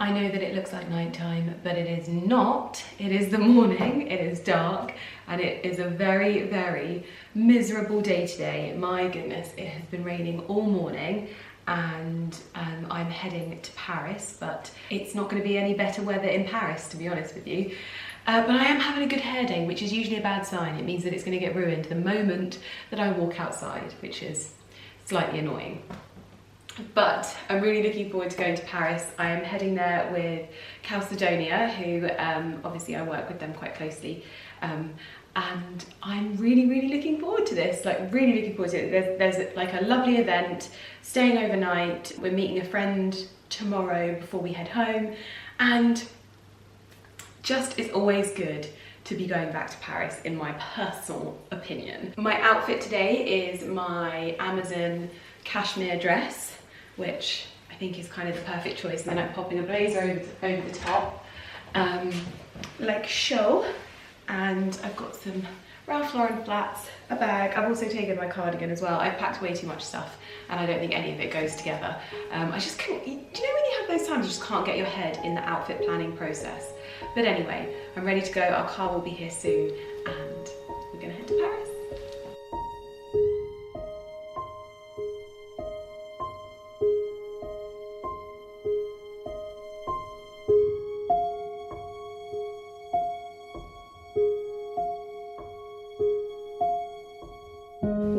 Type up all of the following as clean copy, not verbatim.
I know that it looks like nighttime, but it is not. It is the morning, it is dark, and it is a very, very miserable day today. My goodness, it has been raining all morning, and I'm heading to Paris, but it's not going to be any better weather in Paris, to be honest with you. But I am having a good hair day, which is usually a bad sign. It means that it's going to get ruined the moment that I walk outside, which is slightly annoying. But I'm really looking forward to going to Paris. I am heading there with Calcedonia, who obviously I work with them quite closely. And I'm really, really looking forward to this, like really looking forward to it. There's like a lovely event, staying overnight. We're meeting a friend tomorrow before we head home. And just, it's always good to be going back to Paris, in my personal opinion. My outfit today is my Amazon cashmere dress, which I think is kind of the perfect choice. And then I'm popping a blazer over the top, like so. And I've got some Ralph Lauren flats, a bag. I've also taken my cardigan as well. I've packed way too much stuff, and I don't think any of it goes together. I just couldn't, do you know when you have those times you just can't get your head in the outfit planning process? But anyway, I'm ready to go. Our car will be here soon, and we're gonna head to Paris.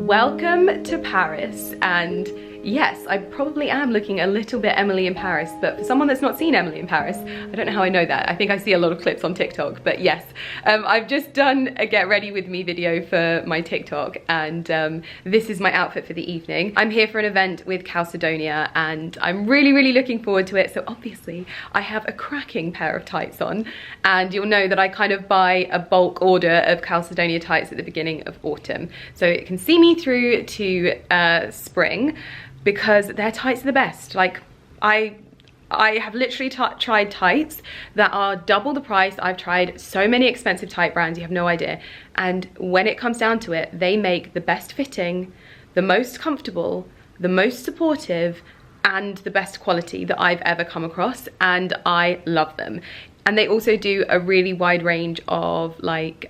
Welcome to Paris, and yes, I probably am looking a little bit Emily in Paris, but for someone that's not seen Emily in Paris, I don't know how I know that. I think I see a lot of clips on TikTok, but yes, I've just done a get ready with me video for my TikTok, and this is my outfit for the evening. I'm here for an event with Calcedonia, and I'm really, really looking forward to it. So obviously I have a cracking pair of tights on, and you'll know that I kind of buy a bulk order of Calcedonia tights at the beginning of autumn, so it can see me through to spring, because their tights are the best. Like, I have literally tried tights that are double the price. I've tried so many expensive tight brands, you have no idea. And when it comes down to it, they make the best fitting, the most comfortable, the most supportive, and the best quality that I've ever come across, and I love them. And they also do a really wide range of like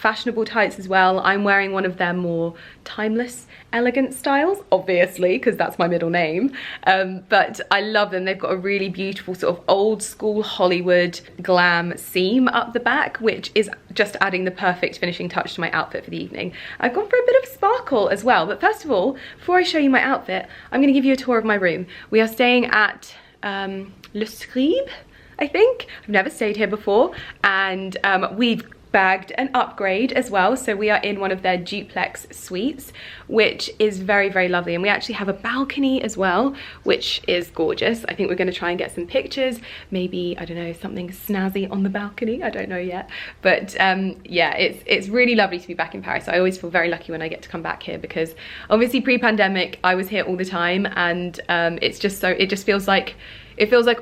fashionable tights as well. I'm wearing one of their more timeless, elegant styles, obviously, because that's my middle name. But I love them. They've got a really beautiful sort of old school Hollywood glam seam up the back, which is just adding the perfect finishing touch to my outfit for the evening. I've gone for a bit of sparkle as well. But first of all, before I show you my outfit, I'm gonna give you a tour of my room. We are staying at Le Scribe, I think. I've never stayed here before, and we've bagged an upgrade as well, so we are in one of their duplex suites, which is very, very lovely. And we actually have a balcony as well, which is gorgeous. I think we're going to try and get some pictures, maybe, I don't know, something snazzy on the balcony, I don't know yet. But yeah, it's really lovely to be back in Paris. I always feel very lucky when I get to come back here, because obviously pre-pandemic I was here all the time, and it just feels like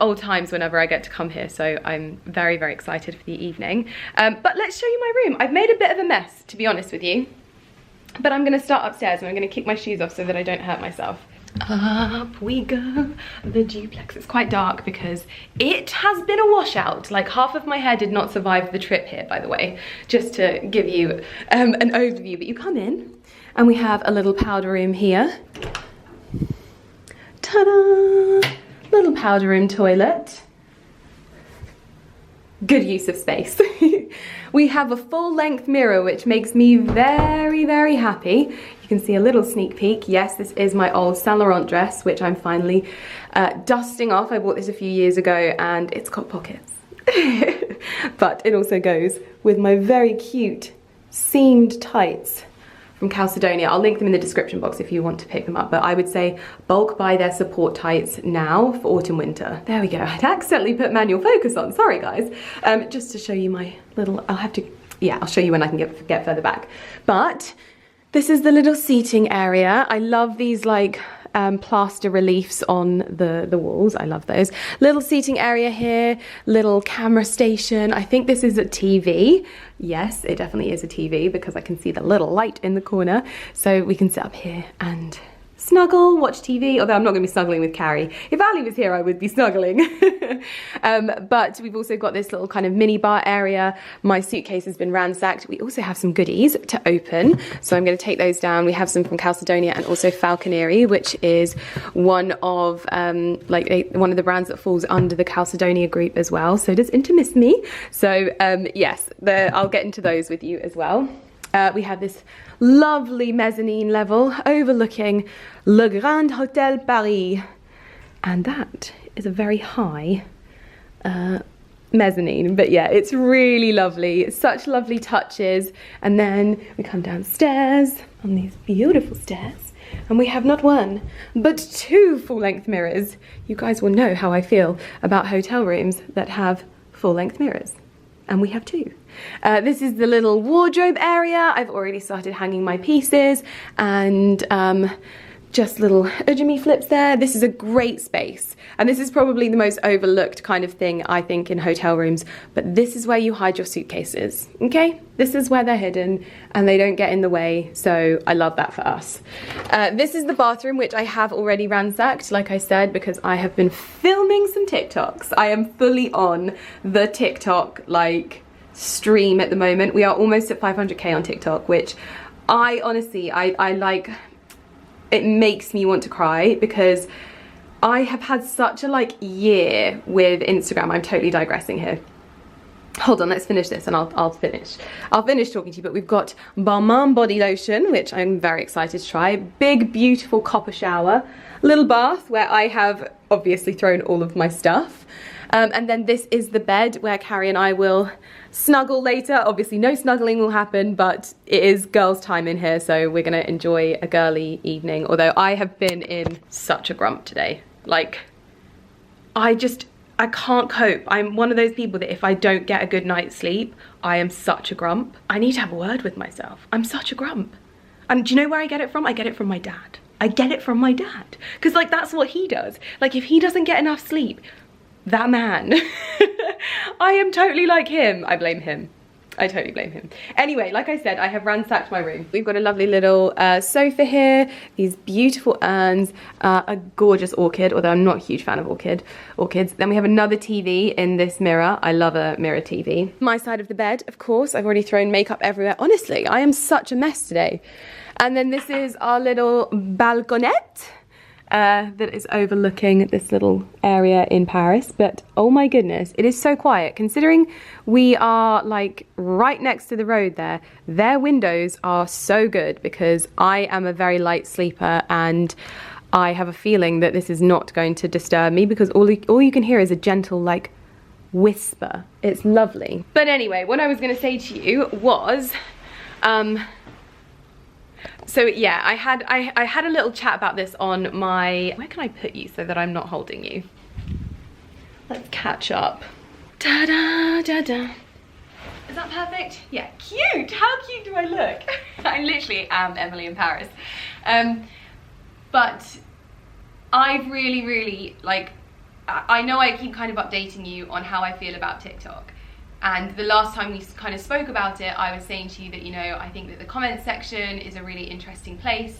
old times whenever I get to come here, so I'm very, very excited for the evening. But let's show you my room. I've made a bit of a mess, to be honest with you, but I'm gonna start upstairs and I'm gonna kick my shoes off so that I don't hurt myself. Up we go, the duplex. It's quite dark because it has been a washout. Like, half of my hair did not survive the trip here, by the way, just to give you an overview. But you come in and we have a little powder room here. Ta-da! Little powder room toilet. Good use of space. We have a full-length mirror, which makes me very, very happy. You can see a little sneak peek. Yes, this is my old Saint Laurent dress, which I'm finally dusting off. I bought this a few years ago, and it's got pockets. But it also goes with my very cute seamed tights from Calcedonia. I'll link them in the description box if you want to pick them up, but I would say bulk buy their support tights now for autumn winter. There we go. I'd accidentally put manual focus on, sorry guys. Just to show you my little, I'll show you when I can get further back. But this is the little seating area. I love these like plaster reliefs on the walls. I love those. Little seating area here, little camera station. I think this is a TV. Yes, it definitely is a TV because I can see the little light in the corner. So we can sit up here and snuggle, watch TV, although I'm not going to be snuggling with Carrie. If Ali was here, I would be snuggling. But we've also got this little kind of mini bar area. My suitcase has been ransacked. We also have some goodies to open, so I'm going to take those down. We have some from Calcedonia and also Falconeri, which is one of one of the brands that falls under the Calcedonia group as well. So does Intimissimi. So yes, I'll get into those with you as well. We have this lovely mezzanine level overlooking Le Grand Hotel Paris, and that is a very high mezzanine, but yeah, it's really lovely. Such lovely touches. And then we come downstairs on these beautiful stairs, and we have not one but two full-length mirrors. You guys will know how I feel about hotel rooms that have full-length mirrors, and we have two. This is the little wardrobe area. I've already started hanging my pieces, and just little ujimi flips there. This is a great space, and this is probably the most overlooked kind of thing, I think, in hotel rooms, but this is where you hide your suitcases, okay? This is where they're hidden and they don't get in the way, so I love that for us. This is the bathroom, which I have already ransacked, like I said, because I have been filming some TikToks. I am fully on the TikTok, stream at the moment. We are almost at 500k on TikTok, which I honestly, I like. It makes me want to cry because I have had such a year with Instagram. I'm totally digressing here. Hold on, let's finish this and I'll finish talking to you. But we've got Balmain body lotion, which I'm very excited to try. Big, beautiful copper shower. Little bath where I have obviously thrown all of my stuff. And then this is the bed where Carrie and I will snuggle later. Obviously no snuggling will happen, but it is girls' time in here, so we're gonna enjoy a girly evening. Although I have been in such a grump today. I can't cope. I'm one of those people that if I don't get a good night's sleep, I am such a grump. I need to have a word with myself. I'm such a grump. And do you know where I get it from? I get it from my dad. I get it from my dad. Because that's what he does. If he doesn't get enough sleep, that man. I am totally like him. I blame him. I totally blame him. Anyway, like I said, I have ransacked my room. We've got a lovely little sofa here, these beautiful urns, a gorgeous orchid, although I'm not a huge fan of orchids. Then we have another TV in this mirror. I love a mirror TV. My side of the bed, of course. I've already thrown makeup everywhere. Honestly, I am such a mess today. And then this is our little balconette. That is overlooking this little area in Paris, but oh my goodness, it is so quiet considering we are right next to the road there. Their windows are so good because I am a very light sleeper and I have a feeling that this is not going to disturb me because all you can hear is a gentle whisper. It's lovely. But anyway, what I was going to say to you was so yeah, I had a little chat about this on my, where can I put you so that I'm not holding you? Let's catch up. Da-da-da-da. Is that perfect? Yeah, cute. How cute do I look? I literally am Emily in Paris. But I've really I know I keep kind of updating you on how I feel about TikTok. And the last time we kind of spoke about it, I was saying to you that, I think that the comments section is a really interesting place.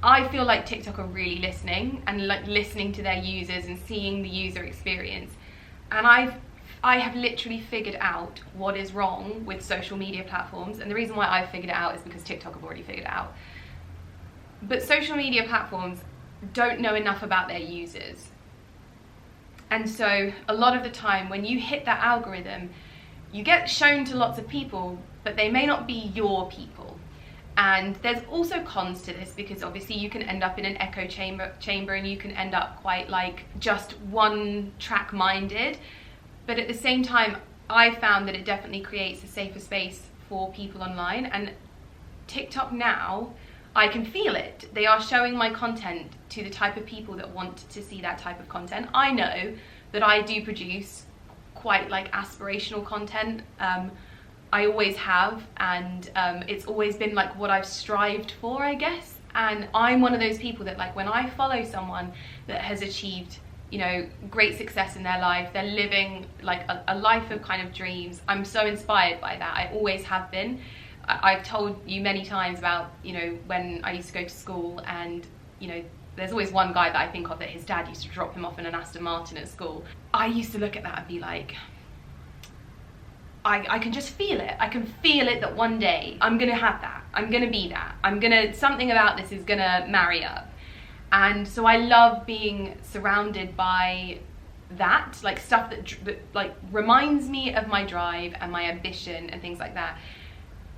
I feel like TikTok are really listening and listening to their users and seeing the user experience. And I have literally figured out what is wrong with social media platforms. And the reason why I've figured it out is because TikTok have already figured it out. But social media platforms don't know enough about their users. And so a lot of the time when you hit that algorithm, you get shown to lots of people, but they may not be your people. And there's also cons to this because obviously you can end up in an echo chamber and you can end up quite just one track minded. But at the same time, I found that it definitely creates a safer space for people online. And TikTok now, I can feel it. They are showing my content to the type of people that want to see that type of content. I know that I do produce quite aspirational content. I always have, and it's always been what I've strived for, I guess. And I'm one of those people that when I follow someone that has achieved great success in their life, they're living a life of kind of dreams, I'm so inspired by that. I always have been. I've told you many times about when I used to go to school and you know, there's always one guy that I think of that his dad used to drop him off in an Aston Martin at school. I used to look at that and be like, I can just feel it. I can feel it that one day I'm gonna have that. I'm gonna be that. Something about this is gonna marry up. And so I love being surrounded by that, like stuff that like reminds me of my drive and my ambition and things like that.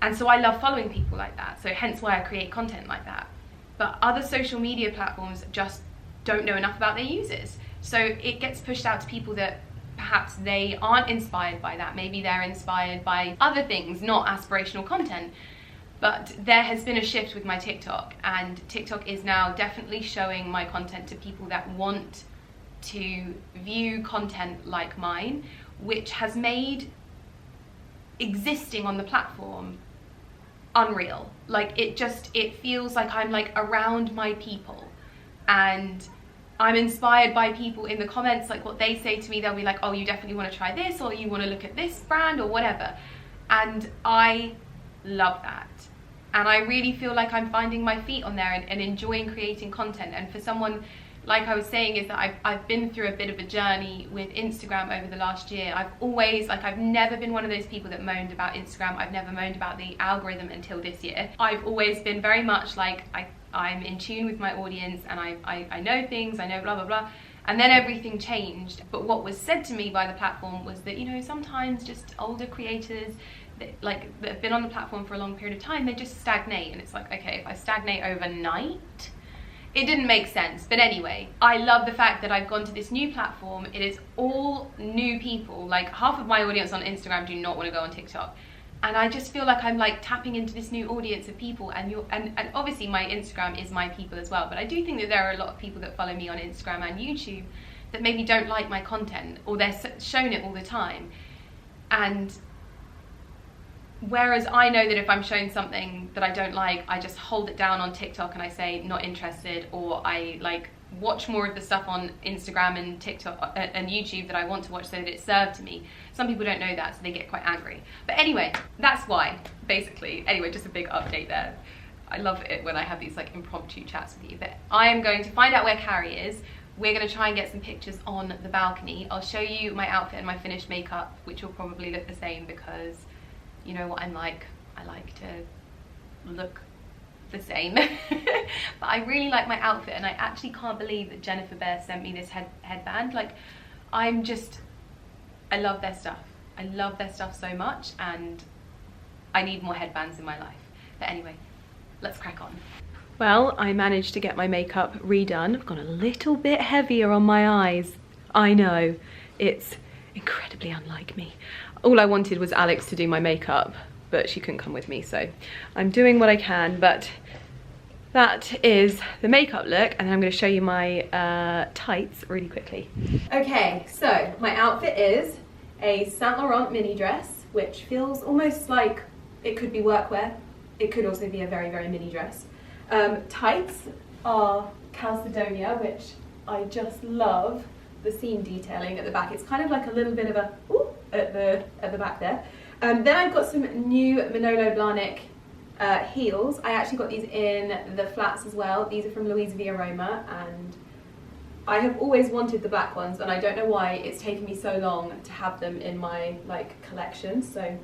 And so I love following people like that. So hence why I create content like that. But other social media platforms just don't know enough about their users. So it gets pushed out to people that perhaps they aren't inspired by that. Maybe they're inspired by other things, not aspirational content. But there has been a shift with my TikTok, and TikTok is now definitely showing my content to people that want to view content like mine, which has made existing on the platform unreal. Like it feels like I'm like around my people, and I'm inspired by people in the comments, like what they say to me. They'll be like, oh, you definitely want to try this, or you want to look at this brand or whatever. And I love that. And I really feel like I'm finding my feet on there and enjoying creating content. And for someone, like I was saying, is that I've been through a bit of a journey with Instagram over the last year. I've never been one of those people that moaned about Instagram. I've never moaned about the algorithm until this year. I've always been very much like, I'm in tune with my audience, and I know things, I know blah, blah, blah. And then everything changed. But what was said to me by the platform was that, you know, sometimes just older creators that have been on the platform for a long period of time, they just stagnate. And it's like, okay, if I stagnate overnight, it didn't make sense. But anyway, I love the fact that I've gone to this new platform. It is all new people. Like half of my audience on Instagram do not want to go on TikTok. And I just feel like I'm like tapping into this new audience of people, and obviously my Instagram is my people as well. But I do think that there are a lot of people that follow me on Instagram and YouTube that maybe don't like my content, or they're shown it all the time. And whereas I know that if I'm shown something that I don't like, I just hold it down on TikTok and I say not interested, or I like watch more of the stuff on Instagram and TikTok and YouTube that I want to watch so that it's served to me. Some people don't know that, so they get quite angry. But anyway, that's why, basically. Anyway, just a big update there. I love it when I have these like impromptu chats with you. But I am going to find out where Carrie is. We're going to try and get some pictures on the balcony. I'll show you my outfit and my finished makeup, which will probably look the same because you know what I'm like. I like to look the same. But I really like my outfit, and I actually can't believe that Jennifer Behr sent me this headband. Like, I love their stuff. I love their stuff so much, and I need more headbands in my life. But anyway, let's crack on. Well, I managed to get my makeup redone. I've gone a little bit heavier on my eyes. I know, it's incredibly unlike me. All I wanted was Alex to do my makeup, but she couldn't come with me, so I'm doing what I can. But that is the makeup look, and I'm going to show you my tights really quickly. Okay, so my outfit is a Saint Laurent mini dress, which feels almost like it could be workwear. It could also be a very, very mini dress. Tights are Calcedonia, which I just love the seam detailing at the back. It's kind of like a little bit of a ooh, at the back there. Then I've got some new Manolo Blahnik heels. I actually got these in the flats as well. These are from Louise V. Aroma, and I have always wanted the black ones, and I don't know why it's taken me so long to have them in my like collection. So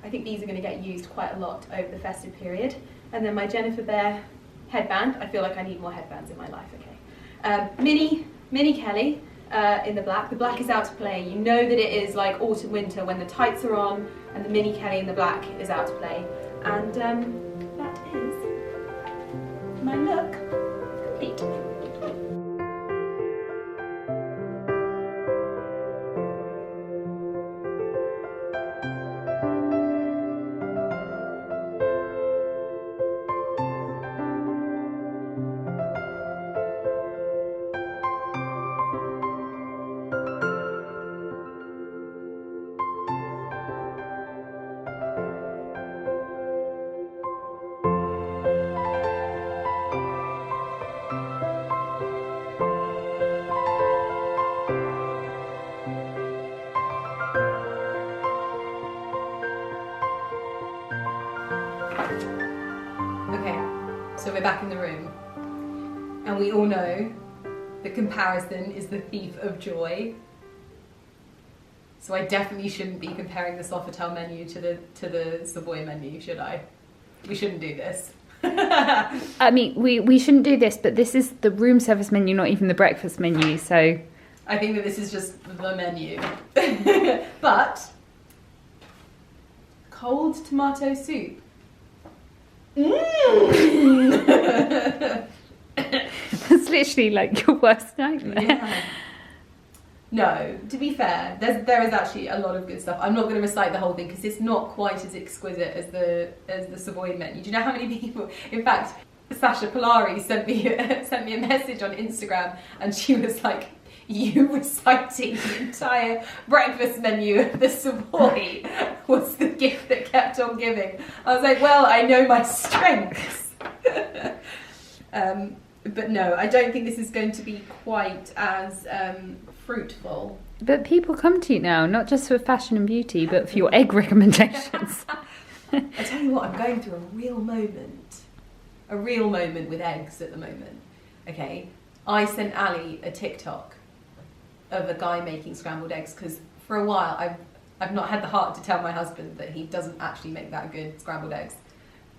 I think these are going to get used quite a lot over the festive period. And then my Jennifer Behr headband. I feel like I need more headbands in my life. Okay, mini Kelly. In the black. The black is out to play. You know that it is like autumn winter when the tights are on and the mini Kelly in the black is out to play. And that is my look complete. So we're back in the room, And we all know that comparison is the thief of joy. So I definitely shouldn't be comparing the Sofitel menu to the Savoy menu, should I? We shouldn't do this. I mean, we shouldn't do this, but this is the room service menu, not even the breakfast menu, so... I think that this is just the menu. But, cold tomato soup. That's literally like your worst nightmare. Yeah. No, to be fair, there is actually a lot of good stuff. I'm not going to recite the whole thing because it's not quite as exquisite as the Savoy menu. Do you know how many people? In fact, Sasha Polari sent me a message on Instagram, and she was like, "You reciting the entire breakfast menu of the Savoy was the gift that kept on giving." I was like, "Well, I know my strengths." But no, I don't think this is going to be quite as fruitful. But people come to you now, not just for fashion and beauty, but for your egg recommendations. I tell you what, I'm going through a real moment with eggs at the moment. Okay, I sent Ali a TikTok of a guy making scrambled eggs because for a while I've not had the heart to tell my husband that he doesn't actually make that good scrambled eggs.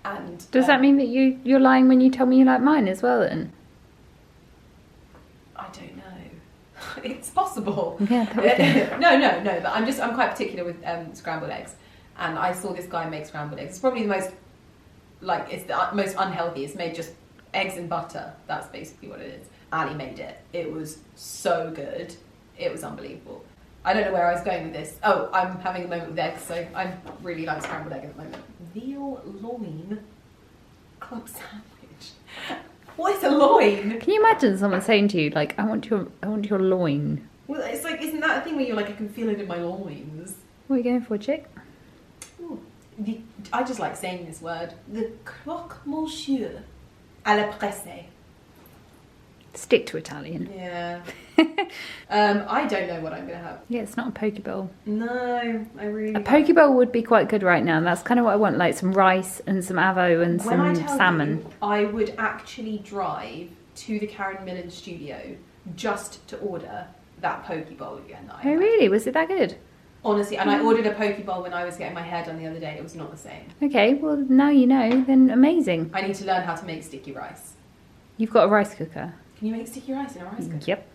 And does that mean that you're lying when you tell me you like mine as well then? I don't know. It's possible. Yeah, that would No, but I'm quite particular with scrambled eggs. And I saw this guy make scrambled eggs. It's probably the most most unhealthy. It's made just eggs and butter. That's basically what it is. Ali made it. It was so good. It was unbelievable. I don't know where I was going with this. Oh, I'm having a moment with eggs, so I really like scrambled egg at the moment. Veal loin club sandwich. What is a loin? Can you imagine someone saying to you, like, I want your loin? Well, it's like, isn't that a thing where you're like, I can feel it in my loins? What are you going for, chick? Ooh, I just like saying this word. The croque monsieur à la pressée. Stick to Italian. Yeah. I don't know what I'm going to have. Yeah, it's not a poke bowl. No, I really... A poke bowl would be quite good right now. That's kind of what I want, like some rice and some avo and some salmon. I would actually drive to the Karen Millen studio just to order that poke bowl again. Oh, really? Was it that good? Honestly, and I ordered a poke bowl when I was getting my hair done the other day. It was not the same. Okay, well, now you know, then amazing. I need to learn how to make sticky rice. You've got a rice cooker. Can you make sticky rice in a rice cooker? Yep.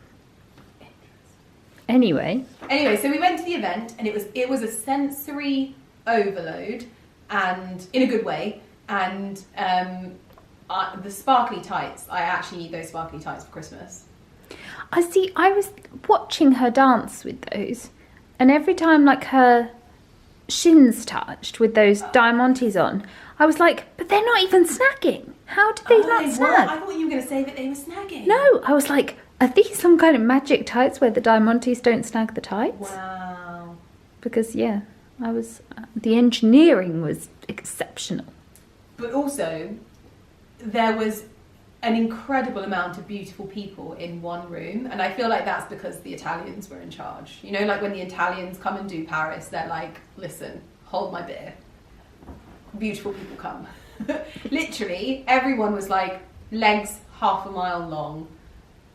Anyway, so we went to the event, and it was a sensory overload, and in a good way. And the sparkly tights, I actually need those sparkly tights for Christmas. I was watching her dance with those, and every time like her shins touched with those diamantes on, I was like, but they're not even snagging. How did they not snag? I thought you were going to say that they were snagging. No, I was like, are these some kind of magic tights where the diamantes don't snag the tights? Wow. Because, yeah, the engineering was exceptional. But also, there was an incredible amount of beautiful people in one room, and I feel like that's because the Italians were in charge. You know, like when the Italians come and do Paris, they're like, listen, hold my beer. Beautiful people come. Literally, everyone was like legs half a mile long,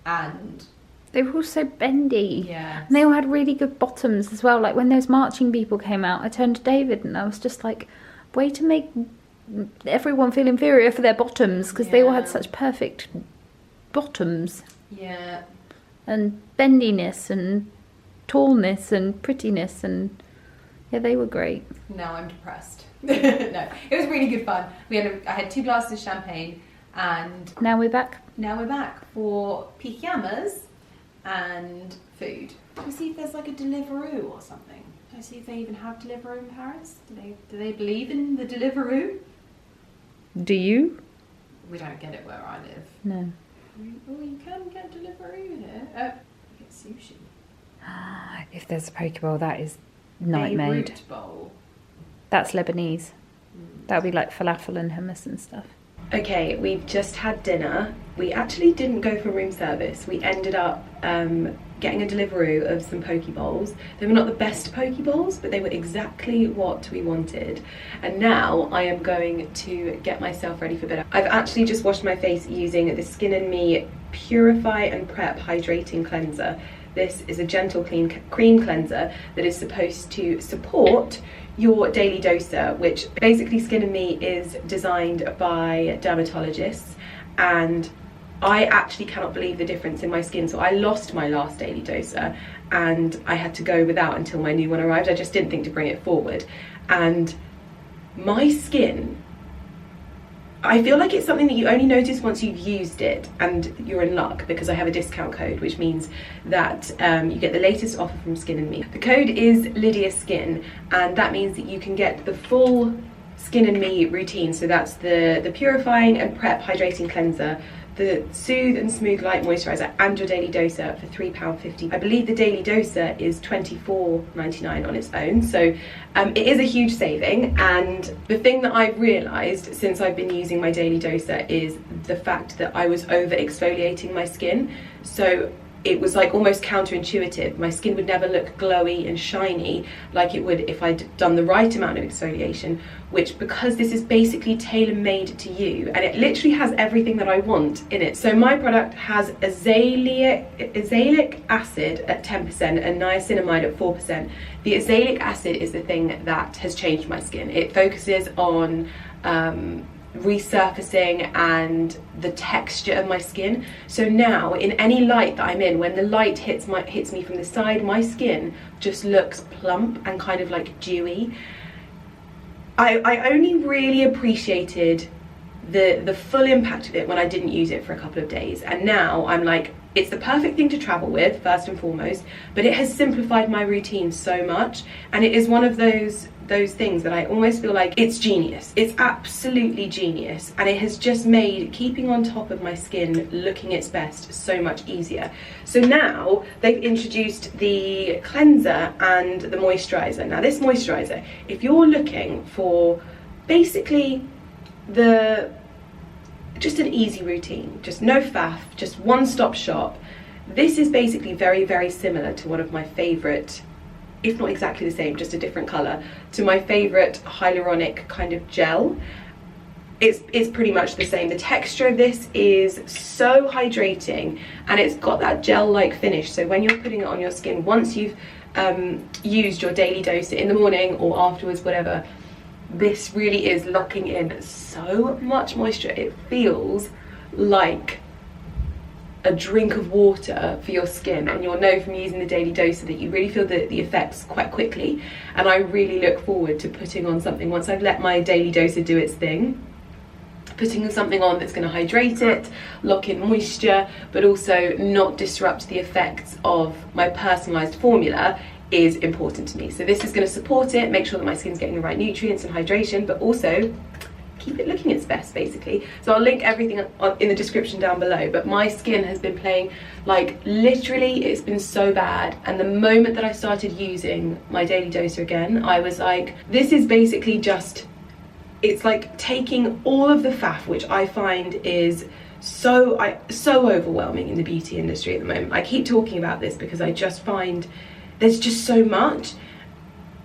and they were all so bendy. Yeah. And they all had really good bottoms as well. Like when those marching people came out, I turned to David and I was just like, way to make everyone feel inferior for their bottoms, because they all had such perfect bottoms. Yeah. And bendiness and tallness and prettiness, and yeah, they were great. Now I'm depressed. No, it was really good fun. I had 2 glasses of champagne, and now we're back. Now we're back for pyjamas and food. Do we see if there's like a Deliveroo or something? Do I see if they even have Deliveroo in Paris? Do they believe in the Deliveroo? Do you? We don't get it where I live. No. Oh, you can get Deliveroo here. Oh, you get sushi. If there's a poke bowl, that is nightmare. Beirut bowl. That's Lebanese. That would be like falafel and hummus and stuff. Okay, we've just had dinner. We actually didn't go for room service. We ended up getting a Deliveroo of some poke bowls. They were not the best poke bowls, but they were exactly what we wanted. And now I am going to get myself ready for bed. I've actually just washed my face using the Skin and Me Purify and Prep Hydrating Cleanser. This is a gentle clean cream cleanser that is supposed to support your daily doser, which basically Skin and Me is designed by dermatologists, and I actually cannot believe the difference in my skin. So I lost my last daily doser and I had to go without until my new one arrived. I just didn't think to bring it forward, and my skin, I feel like it's something that you only notice once you've used it, and you're in luck because I have a discount code, which means that you get the latest offer from Skin and Me. The code is Lydia Skin, and that means that you can get the full Skin and Me routine. So that's the Purifying and Prep Hydrating Cleanser, the Soothe and Smooth Light Moisturizer, and your daily doser for £3.50. I believe the daily doser is £24.99 on its own, so it is a huge saving. And the thing that I've realised since I've been using my daily doser is the fact that I was over exfoliating my skin. So it was like almost counterintuitive. My skin would never look glowy and shiny like it would if I'd done the right amount of exfoliation, which, because this is basically tailor-made to you, and it literally has everything that I want in it. So my product has azelaic acid at 10% and niacinamide at 4%. The azelaic acid is the thing that has changed my skin. It focuses on resurfacing and the texture of my skin. So now in any light that I'm in, when the light hits me from the side, my skin just looks plump and kind of like dewy. I only really appreciated the full impact of it when I didn't use it for a couple of days, and now I'm like, it's the perfect thing to travel with, first and foremost, but it has simplified my routine so much, and it is one of those things that I almost feel like it's genius. It's absolutely genius, and it has just made keeping on top of my skin looking its best so much easier. So now they've introduced the cleanser and the moisturizer. Now this moisturizer, if you're looking for basically just an easy routine, just no faff, just one-stop shop, this is basically very, very similar to one of my favourite, if not exactly the same, just a different colour, to my favourite hyaluronic kind of gel. It's pretty much the same. The texture of this is so hydrating, and it's got that gel-like finish. So when you're putting it on your skin, once you've used your daily dose in the morning or afterwards, whatever, this really is locking in so much moisture. It feels like a drink of water for your skin, and you'll know from using the daily doser that you really feel the effects quite quickly. And I really look forward to putting on something, once I've let my daily doser do its thing, putting something on that's going to hydrate it, lock in moisture, but also not disrupt the effects of my personalised formula is important to me. So this is going to support it, make sure that my skin's getting the right nutrients and hydration, but also keep it looking its best, basically. So I'll link everything in the description down below, but my skin has been playing, like, literally it's been so bad, and the moment that I started using my daily doser again, I was like, this is basically just, it's like taking all of the faff, which I find is so overwhelming in the beauty industry at the moment. I keep talking about this because I just find there's just so much,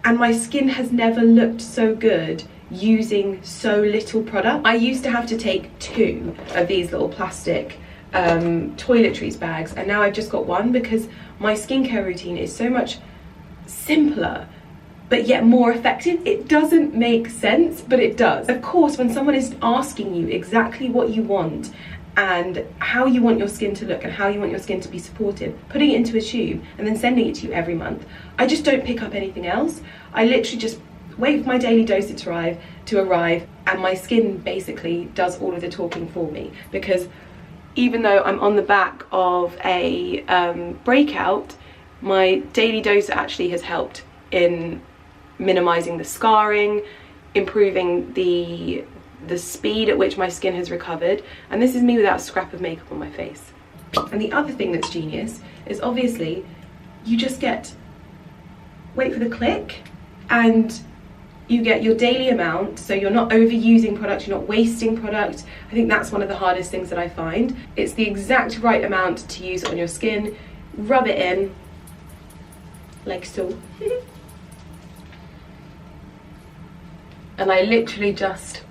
and my skin has never looked so good using so little product. I used to have to take 2 of these little plastic toiletries bags, and now I've just got 1 because my skincare routine is so much simpler but yet more effective. It doesn't make sense, but it does. Of course, when someone is asking you exactly what you want and how you want your skin to look and how you want your skin to be supported, putting it into a tube and then sending it to you every month, I just don't pick up anything else. I literally just wait for my daily dose to arrive, and my skin basically does all of the talking for me. Because even though I'm on the back of a breakout, my daily dose actually has helped in minimizing the scarring, improving the speed at which my skin has recovered, and this is me without a scrap of makeup on my face. And the other thing that's genius is obviously you just get, wait for the click, and you get your daily amount, so you're not overusing product, you're not wasting product. I think that's one of the hardest things that I find. It's the exact right amount to use on your skin, rub it in, like so. And I literally just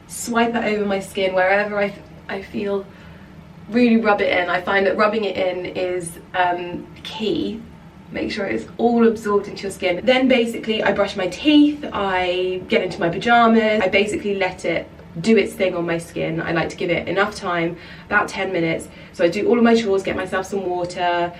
swipe it over my skin wherever I feel really rub it in. I find that rubbing it in is key. Make sure it's all absorbed into your skin. Then basically I brush my teeth, I get into my pajamas, I basically let it do its thing on my skin. I like to give it enough time, about 10 minutes. So I do all of my chores, get myself some water,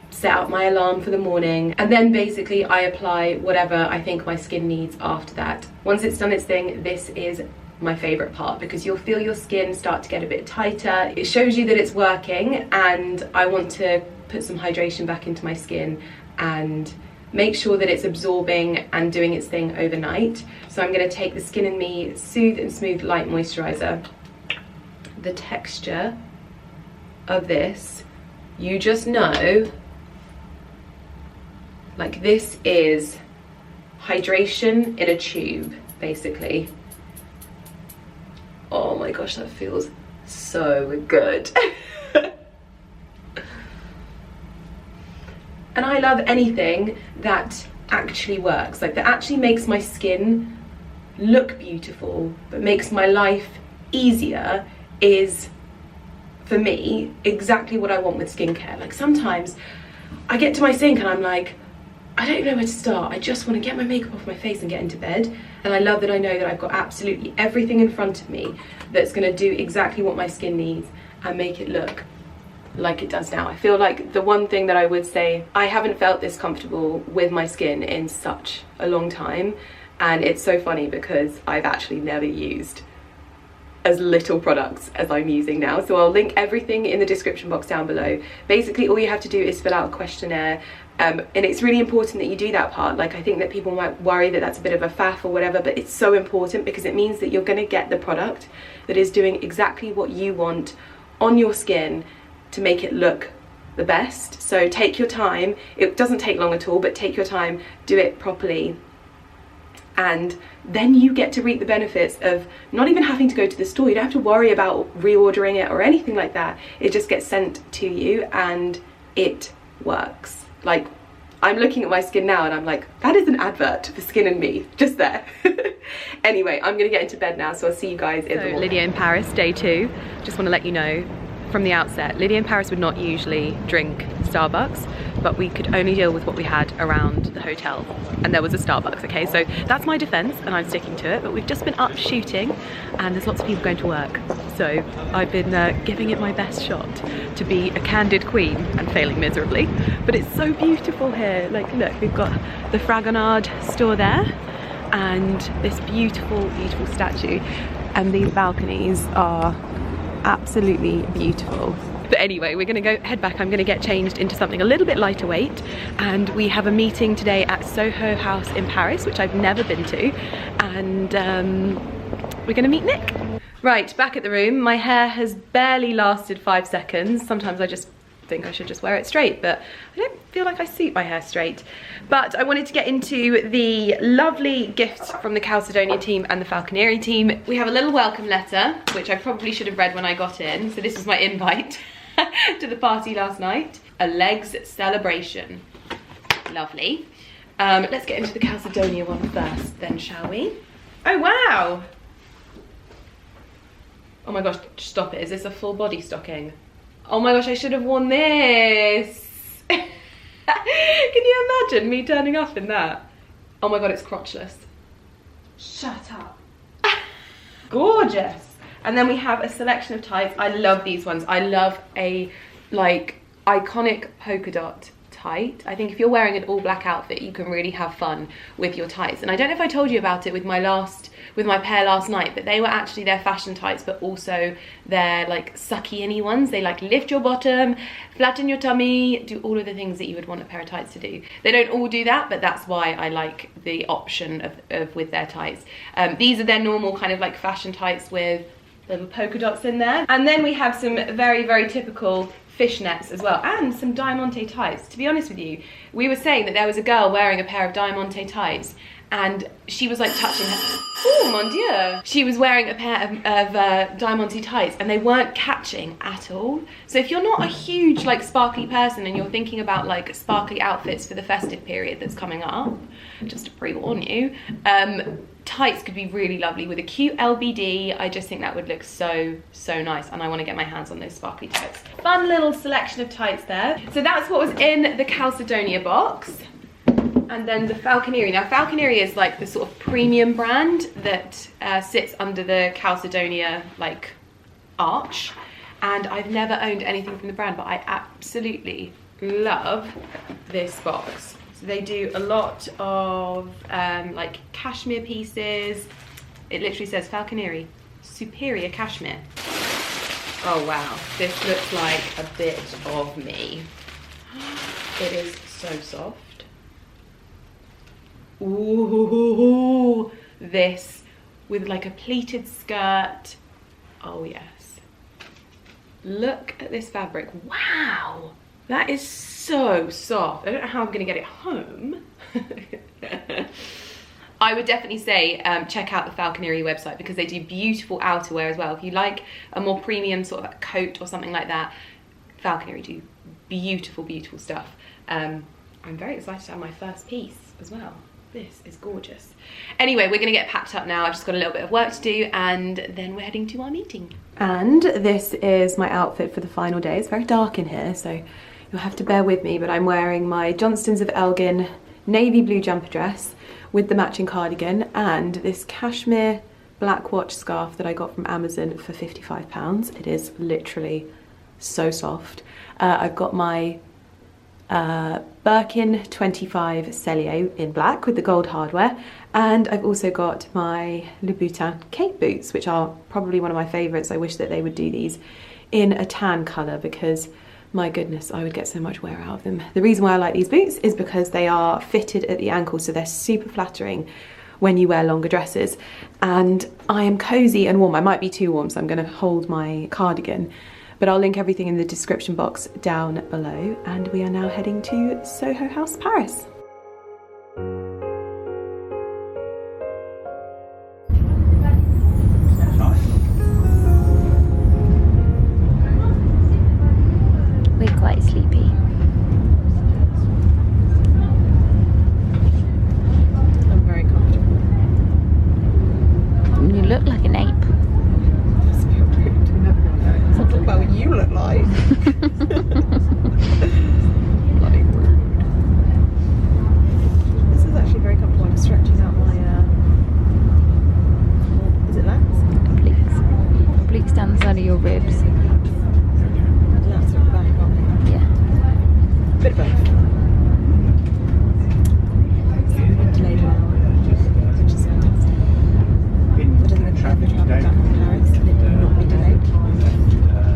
set up my alarm for the morning, and then basically I apply whatever I think my skin needs after that. Once it's done its thing, this is my favorite part, because you'll feel your skin start to get a bit tighter. It shows you that it's working, and I want to put some hydration back into my skin and make sure that it's absorbing and doing its thing overnight. So I'm going to take the Skin and Me Soothe and Smooth Light Moisturizer. The texture of this, you just know, like, this is hydration in a tube, basically. Oh my gosh, that feels so good. And I love anything that actually works, like that actually makes my skin look beautiful, but makes my life easier, is, for me, exactly what I want with skincare. Like, sometimes I get to my sink and I'm like, I don't know where to start. I just want to get my makeup off my face and get into bed. And I love that I know that I've got absolutely everything in front of me that's going to do exactly what my skin needs and make it look like it does now. I feel like the one thing that I would say, I haven't felt this comfortable with my skin in such a long time, and it's so funny because I've actually never used as little products as I'm using now. So I'll link everything in the description box down below. Basically all you have to do is fill out a questionnaire, and it's really important that you do that part. Like, I think that people might worry that that's a bit of a faff or whatever, but it's so important because it means that you're going to get the product that is doing exactly what you want on your skin to make it look the best. So take your time. It doesn't take long at all, but take your time, do it properly, and then you get to reap the benefits of not even having to go to the store. You don't have to worry about reordering it or anything like that. It just gets sent to you and it works. Like, I'm looking at my skin now and I'm like, that is an advert for Skin and Me, just there. Anyway, I'm gonna get into bed now, so I'll see you guys in the morning. Lydia in Paris, day 2. Just want to let you know from the outset, Lydia in Paris would not usually drink Starbucks, but we could only deal with what we had around the hotel, and there was a Starbucks, okay? So that's my defense, and I'm sticking to it. But we've just been up shooting, and there's lots of people going to work, so I've been giving it my best shot to be a candid queen, and failing miserably. But it's so beautiful here. Like, look, we've got the Fragonard store there, and this beautiful, beautiful statue, and these balconies are absolutely beautiful. But anyway, we're gonna go head back. I'm gonna get changed into something a little bit lighter weight, and we have a meeting today at Soho House in Paris, which I've never been to, and we're gonna meet Nick. Right, back at the room. My hair has barely lasted 5 seconds. Sometimes I just think I should just wear it straight, but I don't feel like I suit my hair straight. But I wanted to get into the lovely gifts from the Calcedonia team and the Falconeri team. We have a little welcome letter, which I probably should have read when I got in. So this was my invite to the party last night. A legs celebration. Lovely. Let's get into the Calcedonia one first then, shall we? Oh wow! Oh my gosh, stop it. Is this a full body stocking? Oh my gosh, I should have worn this. Can you imagine me turning up in that? Oh my god, it's crotchless. Shut up. Gorgeous. And then we have a selection of tights. I love these ones. I love a, like, iconic polka dot tight. I think if you're wearing an all black outfit, you can really have fun with your tights. And I don't know if I told you about it with my pair last night, but they were actually their fashion tights, but also their like sucky-inny ones. They like lift your bottom, flatten your tummy, do all of the things that you would want a pair of tights to do. They don't all do that, but that's why I like the option of with their tights. These are their normal kind of like fashion tights with little polka dots in there. And then we have some very, very typical fishnets as well, and some diamante tights. To be honest with you, we were saying that there was a girl wearing a pair of diamante tights, and she was like touching her. Oh mon dieu! She was wearing a pair of diamante tights, and they weren't catching at all. So if you're not a huge like sparkly person and you're thinking about like sparkly outfits for the festive period that's coming up, just to pre-warn you, tights could be really lovely with a cute LBD. I just think that would look so, so nice, and I want to get my hands on those sparkly tights. Fun little selection of tights there. So that's what was in the Calcedonia box. And then the Falconeri. Now Falconeri is like the sort of premium brand that sits under the Calcedonia like arch. And I've never owned anything from the brand, but I absolutely love this box. So they do a lot of like cashmere pieces. It literally says Falconeri, superior cashmere. Oh wow, this looks like a bit of me. It is so soft. Ooh, this with like a pleated skirt. Oh yes. Look at this fabric. Wow, that is so soft. I don't know how I'm gonna get it home. I would definitely say check out the Falconeri website because they do beautiful outerwear as well. If you like a more premium sort of coat or something like that, Falconeri do beautiful, beautiful stuff. I'm very excited to have my first piece as well. This is gorgeous. Anyway, we're gonna get packed up now. I've just got a little bit of work to do and then we're heading to our meeting. And this is my outfit for the final day. It's very dark in here, so you'll have to bear with me, but I'm wearing my Johnstons of Elgin navy blue jumper dress with the matching cardigan and this cashmere black watch scarf that I got from Amazon for £55. It is literally so soft. I've got my Birkin 25 Cellier in black with the gold hardware, and I've also got my Louboutin Cape boots, which are probably one of my favourites. I wish that they would do these in a tan colour because my goodness, I would get so much wear out of them. The reason why I like these boots is because they are fitted at the ankle, so they're super flattering when you wear longer dresses, and I am cosy and warm. I might be too warm, so I'm going to hold my cardigan. But I'll link everything in the description box down below, and we are now heading to Soho House, Paris. We're quite sleepy. I'm very comfortable. You look like an ape. Talk about what you look like. Bloody rude. This is actually very comfortable. I'm stretching out my is it lats? Obliques. Obliques down the side of your ribs. Lats at the back, aren't they? Yeah. Bit of both. Delayed an hour, which is fantastic. I don't think I've ever travelled back from Paris and it would not be delayed.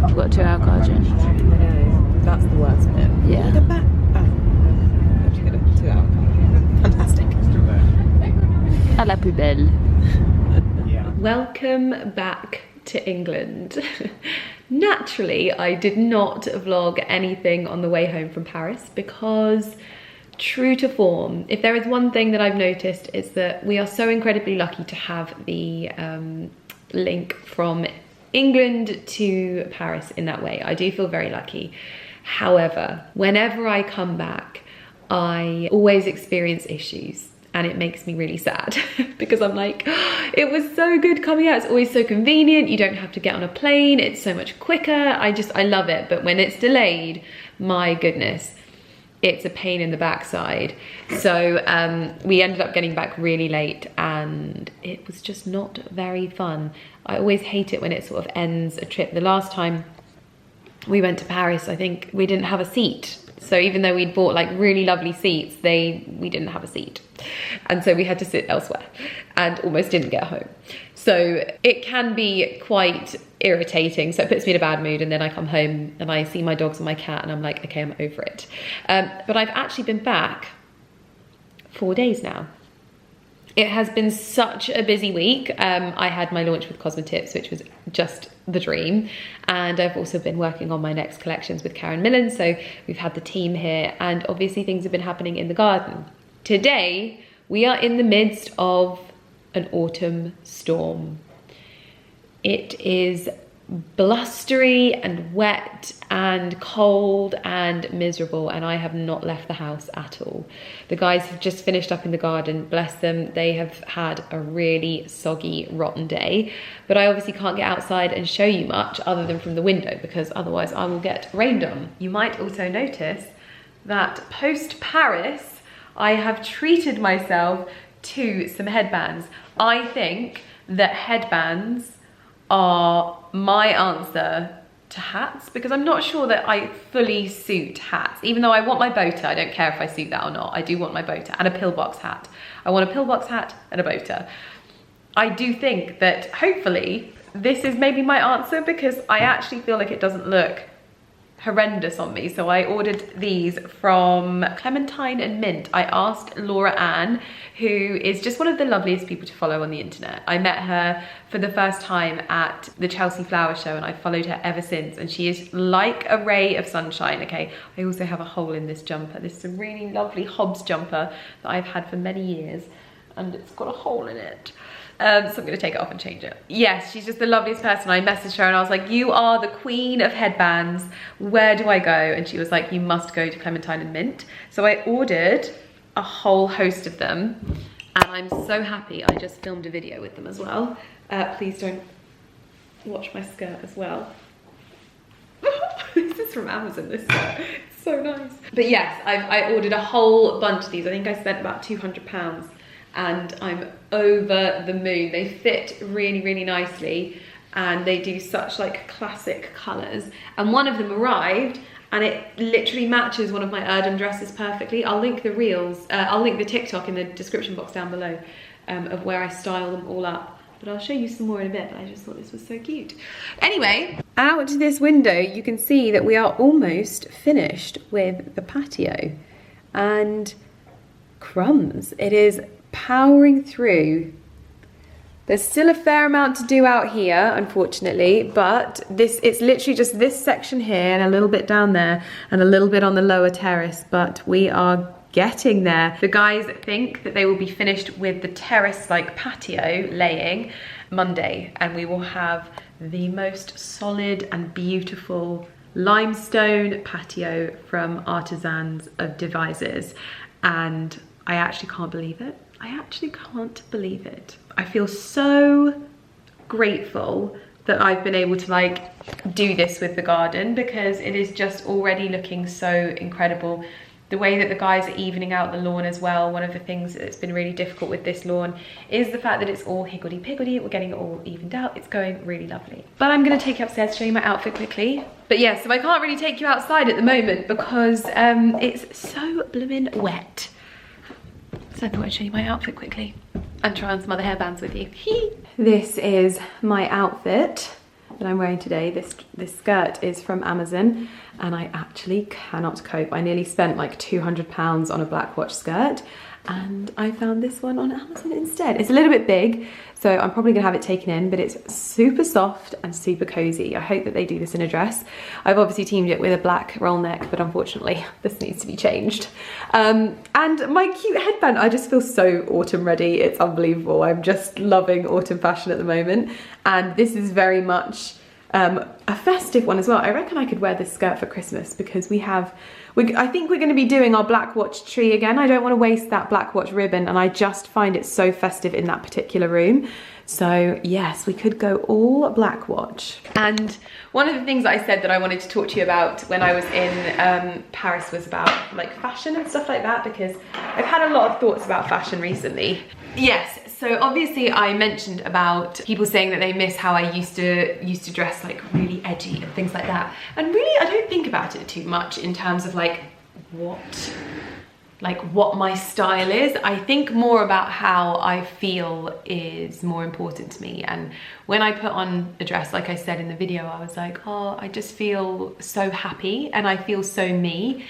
I've got a 2-hour car journey. I know, that's the worst bit. Yeah. Get back. Oh, I've just got a 2-hour car. Fantastic. À la plus belle. Welcome back to England. Naturally, I did not vlog anything on the way home from Paris because, true to form, if there is one thing that I've noticed, is that we are so incredibly lucky to have the link from England to Paris in that way. I do feel very lucky. However, whenever I come back, I always experience issues. And it makes me really sad because I'm like, oh, it was so good coming out. It's always so convenient. You don't have to get on a plane. It's so much quicker. I love it. But when it's delayed, my goodness, it's a pain in the backside. So we ended up getting back really late and it was just not very fun. I always hate it when it sort of ends a trip. The last time we went to Paris, I think we didn't have a seat. So even though we'd bought like really lovely seats, we didn't have a seat. And so we had to sit elsewhere and almost didn't get home. So it can be quite irritating. So it puts me in a bad mood and then I come home and I see my dogs and my cat and I'm like, okay, I'm over it. But I've actually been back 4 days now. It has been such a busy week. I had my launch with Cosmetips, which was just the dream. And I've also been working on my next collections with Karen Millen. So we've had the team here and obviously things have been happening in the garden. Today, we are in the midst of an autumn storm. It is blustery and wet and cold and miserable, and I have not left the house at all. The guys have just finished up in the garden, bless them. They have had a really soggy, rotten day, but I obviously can't get outside and show you much other than from the window because otherwise I will get rained on. You might also notice that post Paris, I have treated myself to some headbands. I think that headbands are my answer to hats because I'm not sure that I fully suit hats. Even though I want my boater, I don't care if I suit that or not. I do want my boater and a pillbox hat. I want a pillbox hat and a boater. I do think that hopefully this is maybe my answer because I actually feel like it doesn't look horrendous on me. So I ordered these from Clementine and Mint. I asked Laura Ann, who is just one of the loveliest people to follow on the internet. I met her for the first time at the Chelsea Flower Show and I followed her ever since, and she is like a ray of sunshine. Okay, I also have a hole in this jumper. This is a really lovely Hobbs jumper that I've had for many years and it's got a hole in it. So I'm gonna take it off and change it. Yes, she's just the loveliest person. I messaged her and I was like, you are the queen of headbands. Where do I go? And she was like, you must go to Clementine and Mint. So I ordered a whole host of them and I'm so happy. I just filmed a video with them as well. Please don't watch my skirt as well. This is from Amazon, this skirt. It's so nice. But yes, I ordered a whole bunch of these. I think I spent about £200. And I'm over the moon. They fit really, really nicely and they do such like classic colors. And one of them arrived and it literally matches one of my Erdem dresses perfectly. I'll link the reels, I'll link the TikTok in the description box down below of where I style them all up. But I'll show you some more in a bit, but I just thought this was so cute. Anyway, out this window, you can see that we are almost finished with the patio. And crumbs, it is powering through. There's still a fair amount to do out here, unfortunately, but it's literally just this section here and a little bit down there and a little bit on the lower terrace, but we are getting there. The guys think that they will be finished with the terrace-like patio laying Monday, and we will have the most solid and beautiful limestone patio from Artisans of Devices, and I actually can't believe it. I actually can't believe it. I feel so grateful that I've been able to like do this with the garden because it is just already looking so incredible. The way that the guys are evening out the lawn as well. One of the things that's been really difficult with this lawn is the fact that it's all higgledy-piggledy. We're getting it all evened out. It's going really lovely. But I'm gonna take you upstairs to show you my outfit quickly. But yeah, so I can't really take you outside at the moment because it's so blooming wet. So I thought I'd show you my outfit quickly and try on some other hairbands with you. This is my outfit that I'm wearing today. This skirt is from Amazon and I actually cannot cope. I nearly spent like £200 on a black watch skirt and I found this one on Amazon instead. It's a little bit big, so I'm probably gonna have it taken in, but it's super soft and super cozy. I hope that they do this in a dress. I've obviously teamed it with a black roll neck, but unfortunately this needs to be changed. And my cute headband, I just feel so autumn ready. It's unbelievable. I'm just loving autumn fashion at the moment. And this is very much a festive one as well. I reckon I could wear this skirt for Christmas because I think we're going to be doing our black watch tree again. I don't want to waste that black watch ribbon and I just find it so festive in that particular room. So yes, we could go all black watch. And one of the things that I said that I wanted to talk to you about when I was in Paris was about like fashion and stuff like that, because I've had a lot of thoughts about fashion recently. Yes, so obviously I mentioned about people saying that they miss how I used to dress like really edgy and things like that. And really I don't think about it too much in terms of like what my style is. I think more about how I feel is more important to me. And when I put on a dress, like I said in the video, I was like, oh, I just feel so happy and I feel so me.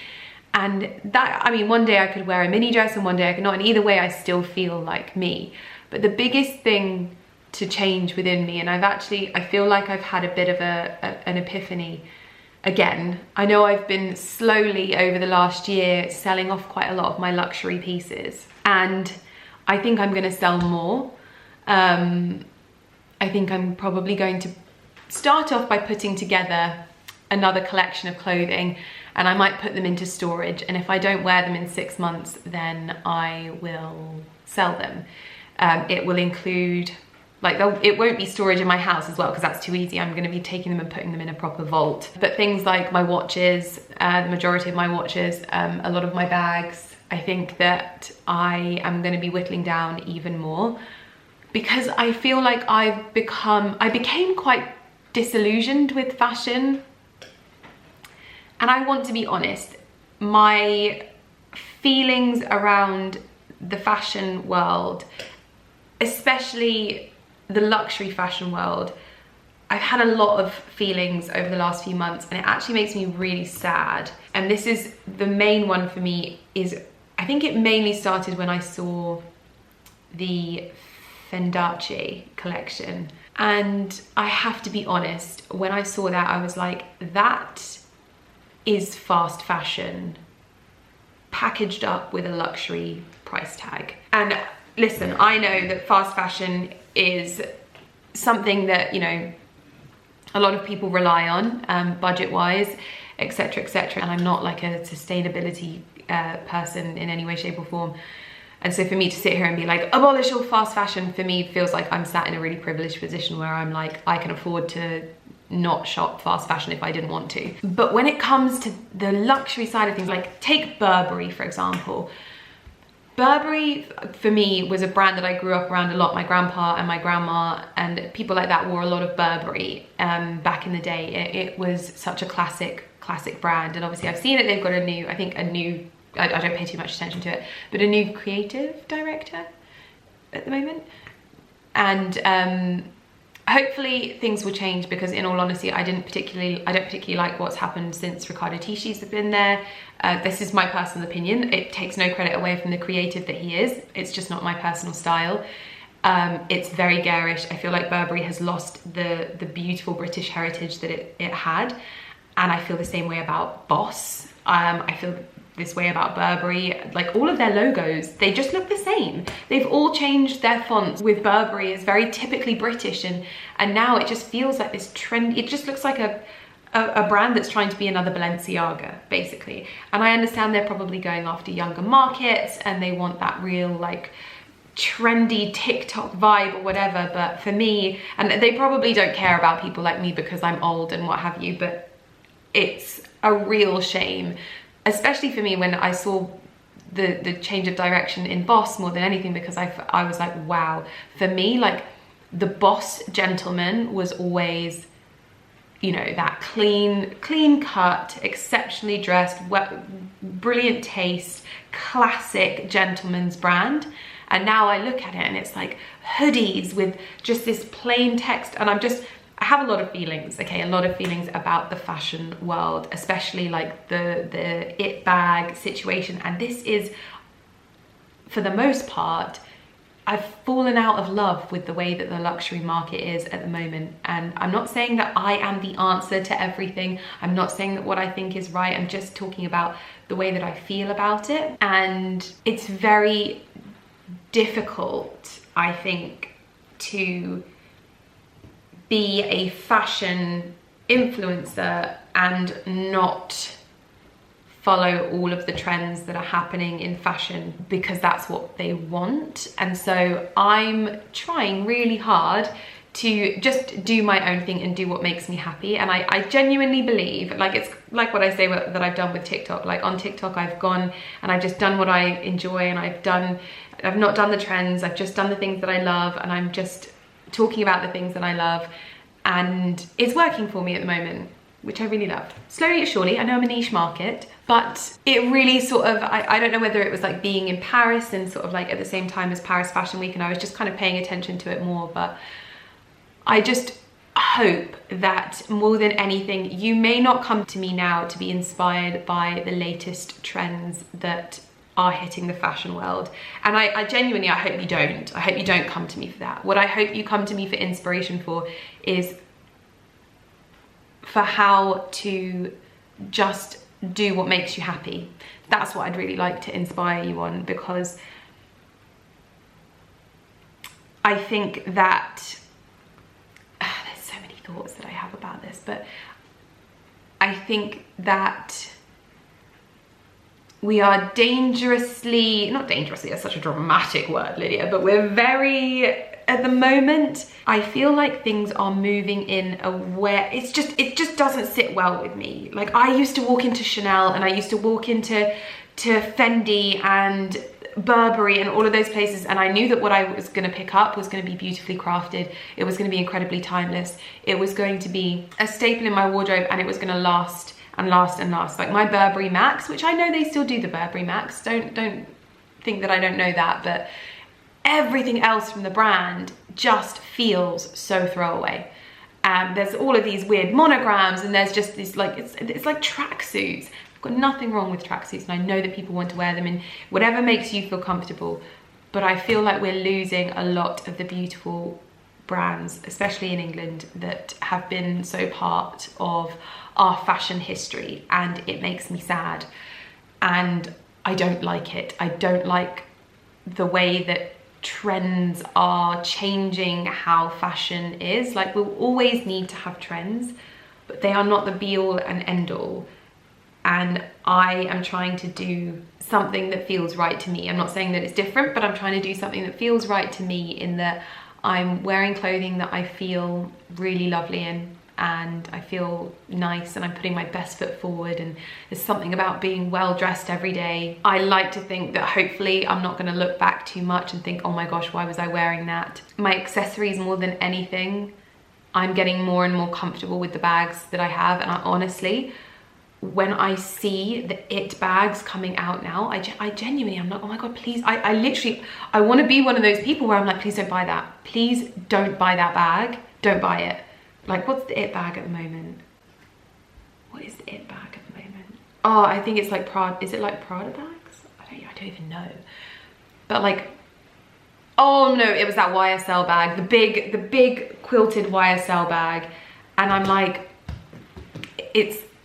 And that, I mean, one day I could wear a mini dress and one day I could not, and either way I still feel like me. But the biggest thing to change within me, and I feel like I've had a bit of an epiphany again. I know I've been slowly over the last year selling off quite a lot of my luxury pieces, and I think I'm gonna sell more. I think I'm probably going to start off by putting together another collection of clothing, and I might put them into storage, and if I don't wear them in 6 months, then I will sell them. It will include, like, it won't be storage in my house as well, because that's too easy. I'm going to be taking them and putting them in a proper vault. But things like my watches, the majority of my watches, a lot of my bags, I think that I am going to be whittling down even more, because I feel like I became quite disillusioned with fashion. And I want to be honest, my feelings around the fashion world, especially the luxury fashion world, I've had a lot of feelings over the last few months, and it actually makes me really sad. And this is the main one for me, is I think it mainly started when I saw the Fendace collection. And I have to be honest, when I saw that, I was like, that is fast fashion packaged up with a luxury price tag. And listen, I know that fast fashion is something that, you know, a lot of people rely on, budget-wise, etc., etc. And I'm not like a sustainability person in any way, shape or form. And so for me to sit here and be like, abolish all fast fashion, for me feels like I'm sat in a really privileged position where I'm like, I can afford to not shop fast fashion if I didn't want to. But when it comes to the luxury side of things, like take Burberry, for example. Burberry, for me, was a brand that I grew up around a lot. My grandpa and my grandma and people like that wore a lot of Burberry back in the day. It was such a classic brand. And obviously I've seen that they've got a new, I don't pay too much attention to it, but a new creative director at the moment. And hopefully things will change, because in all honesty, I don't particularly like what's happened since Riccardo Tisci's have been there. This is my personal opinion. It takes no credit away from the creative that he is. It's just not my personal style. It's very garish. I feel like Burberry has lost the beautiful British heritage that it had. And I feel the same way about Boss. I feel this way about Burberry. Like all of their logos, they just look the same. They've all changed their fonts. With Burberry is very typically British, and now it just feels like this trend. It just looks like a brand that's trying to be another Balenciaga, basically. And I understand they're probably going after younger markets and they want that real like trendy TikTok vibe or whatever, but for me, and they probably don't care about people like me because I'm old and what have you, but it's a real shame, especially for me when I saw the change of direction in Boss more than anything, because I was like, wow. For me, like the Boss gentleman was always, you know, that clean cut, exceptionally dressed, brilliant taste, classic gentleman's brand. And now I look at it and it's like hoodies with just this plain text, and I have a lot of feelings, okay, a lot of feelings about the fashion world, especially like the it bag situation. And this is, for the most part, I've fallen out of love with the way that the luxury market is at the moment. And I'm not saying that I am the answer to everything. I'm not saying that what I think is right. I'm just talking about the way that I feel about it. And it's very difficult, I think, to be a fashion influencer and not follow all of the trends that are happening in fashion, because that's what they want. And so I'm trying really hard to just do my own thing and do what makes me happy. And I genuinely believe, like, it's like what I say that I've done with TikTok. Like on TikTok, I've gone and I've just done what I enjoy, and I've not done the trends. I've just done the things that I love, and I'm just talking about the things that I love, and it's working for me at the moment, which I really love. Slowly but surely, I know I'm a niche market, but it really sort of, I don't know whether it was like being in Paris and sort of like at the same time as Paris Fashion Week, and I was just kind of paying attention to it more. But I just hope that more than anything, you may not come to me now to be inspired by the latest trends that are hitting the fashion world. And I genuinely, I hope you don't. I hope you don't come to me for that. What I hope you come to me for inspiration for is for how to just do what makes you happy. That's what I'd really like to inspire you on, because I think that there's so many thoughts that I have about this, but I think that we are dangerously, not dangerously, that's such a dramatic word, Lydia, but we're very, at the moment, I feel like things are moving in a where it just doesn't sit well with me. Like, I used to walk into Chanel and I used to walk into Fendi and Burberry and all of those places, and I knew that what I was going to pick up was going to be beautifully crafted, it was going to be incredibly timeless, it was going to be a staple in my wardrobe, and it was going to last and last and last. Like my Burberry Max, which I know they still do the Burberry Max, don't think that I don't know that, but everything else from the brand just feels so throwaway. There's all of these weird monograms, and there's just this, like, it's like tracksuits. I've got nothing wrong with tracksuits, and I know that people want to wear them in whatever makes you feel comfortable, but I feel like we're losing a lot of the beautiful brands, especially in England, that have been so part of our fashion history, and it makes me sad, and I don't like it. I don't like the way that trends are changing how fashion is. Like, we'll always need to have trends, but they are not the be all and end all. And I am trying to do something that feels right to me. I'm not saying that it's different, but I'm trying to do something that feels right to me, in that I'm wearing clothing that I feel really lovely in, and I feel nice, and I'm putting my best foot forward, and there's something about being well dressed every day. I like to think that hopefully I'm not going to look back too much and think, oh my gosh, why was I wearing that? My accessories, more than anything, I'm getting more and more comfortable with the bags that I have, and I honestly, when I see the it bags coming out now, I genuinely, I'm like, oh my God, please, I literally, I want to be one of those people where I'm like, please don't buy that. Please don't buy that bag. Don't buy it. Like, what's the it bag at the moment? What is the it bag at the moment? Oh, I think it's like Prada. Is it like Prada bags? I don't even know. But like, oh no, it was that YSL bag, the big quilted YSL bag. And I'm like,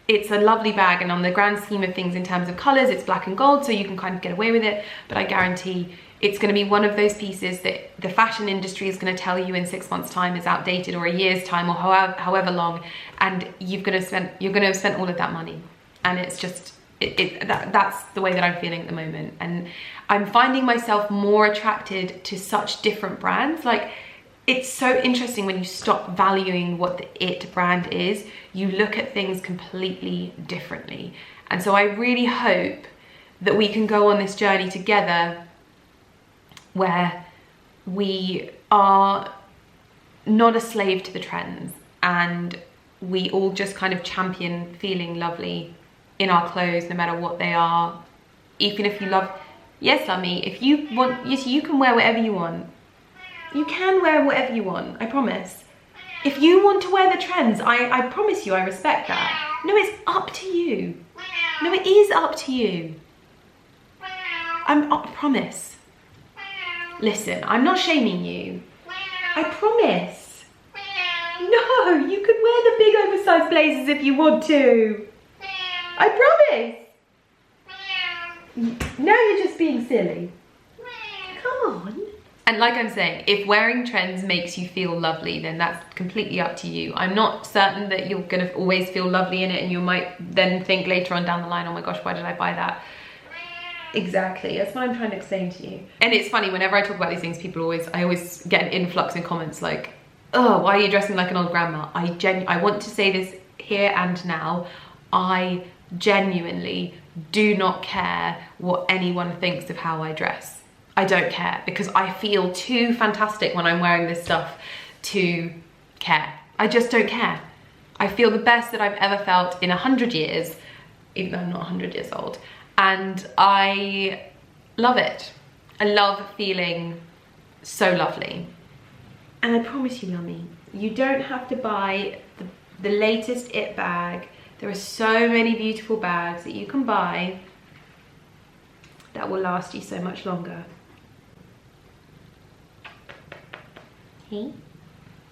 it's a lovely bag, and on the grand scheme of things in terms of colors, it's black and gold, so you can kind of get away with it, but I guarantee it's going to be one of those pieces that the fashion industry is going to tell you in 6 months' time is outdated, or a year's time, or however long, and you're going to have spent all of that money. And it's just, that's the way that I'm feeling at the moment. And I'm finding myself more attracted to such different brands. Like, it's so interesting when you stop valuing what the it brand is, you look at things completely differently. And so I really hope that we can go on this journey together, where we are not a slave to the trends, and we all just kind of champion feeling lovely in our clothes, no matter what they are. Even if you love, yes, Lummy, if you want, yes, you can wear whatever you want. You can wear whatever you want, I promise. If you want to wear the trends, I promise you, I respect that. No, it's up to you. No, it is up to you. I promise. Listen, I'm not shaming you. I promise. No, you can wear the big oversized blazers if you want to. I promise. Now you're just being silly. Come on. And like I'm saying, if wearing trends makes you feel lovely, then that's completely up to you. I'm not certain that you're gonna always feel lovely in it, and you might then think later on down the line, oh my gosh, why did I buy that? Exactly, that's what I'm trying to explain to you. And it's funny, whenever I talk about these things, I always get an influx in comments like, oh, why are you dressing like an old grandma? I want to say this here and now, I genuinely do not care what anyone thinks of how I dress. I don't care, because I feel too fantastic when I'm wearing this stuff to care. I just don't care. I feel the best that I've ever felt in 100 years, even though I'm not 100 years old. And I love it. I love feeling so lovely. And I promise you, Mummy, you don't have to buy the latest it bag. There are so many beautiful bags that you can buy that will last you so much longer. Hey?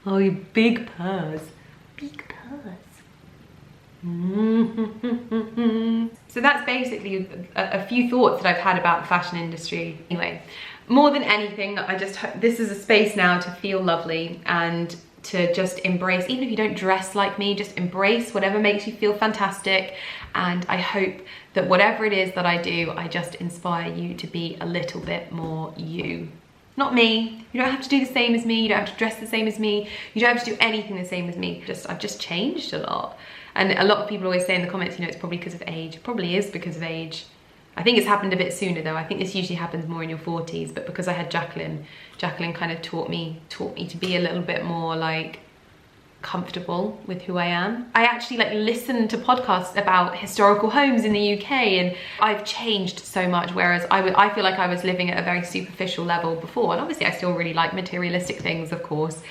Oh, you big purse. Big purse. So that's basically a few thoughts that I've had about the fashion industry. Anyway, more than anything, I just hope this is a space now to feel lovely, and to just embrace, even if you don't dress like me, just embrace whatever makes you feel fantastic. And I hope that whatever it is that I do, I just inspire you to be a little bit more you. Not me. You don't have to do the same as me. You don't have to dress the same as me. You don't have to do anything the same as me. I've just changed a lot. And a lot of people always say in the comments, you know, it's probably because of age. It probably is because of age. I think it's happened a bit sooner though. I think this usually happens more in your 40s, but because I had Jacqueline kind of taught me to be a little bit more like comfortable with who I am. I actually like listen to podcasts about historical homes in the UK, and I've changed so much, whereas I feel like I was living at a very superficial level before, and obviously I still really like materialistic things, of course,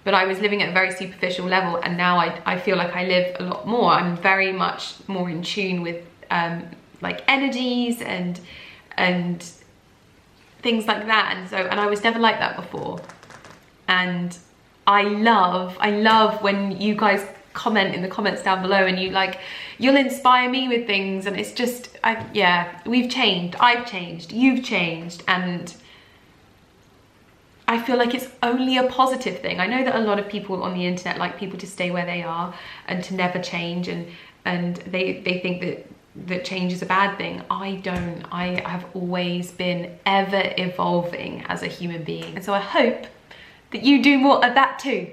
but I was living at a very superficial level, and now I feel like I live a lot more. I'm very much more in tune with like energies and things like that, and I was never like that before. And I love when you guys comment in the comments down below, and you'll inspire me with things, and it's just, yeah, we've changed, I've changed, you've changed, and I feel like it's only a positive thing. I know that a lot of people on the internet like people to stay where they are and to never change, and they think that change is a bad thing. I don't. I have always been ever evolving as a human being, and so I hope that you do more of that too.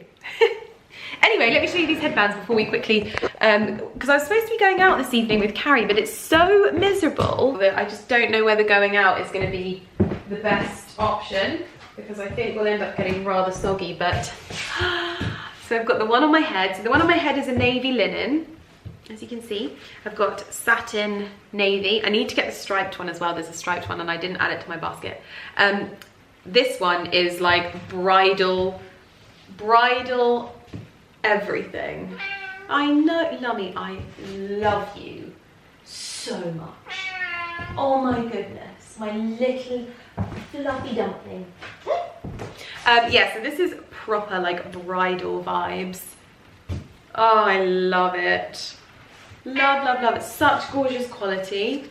Anyway, let me show you these headbands before we quickly, because I was supposed to be going out this evening with Carrie, but it's so miserable that I just don't know whether going out is going to be the best option, because I think we'll end up getting rather soggy. But so I've got the one on my head. So the one on my head is a navy linen, as you can see. I've got satin navy. I need to get the striped one as well. There's a striped one and I didn't add it to my basket. This one is like bridal everything. I know, Lummy, I love you so much. Oh my goodness, my little fluffy dumpling. Yeah, so this is proper like bridal vibes. Oh, I love it. Love, love, love it. Such gorgeous quality.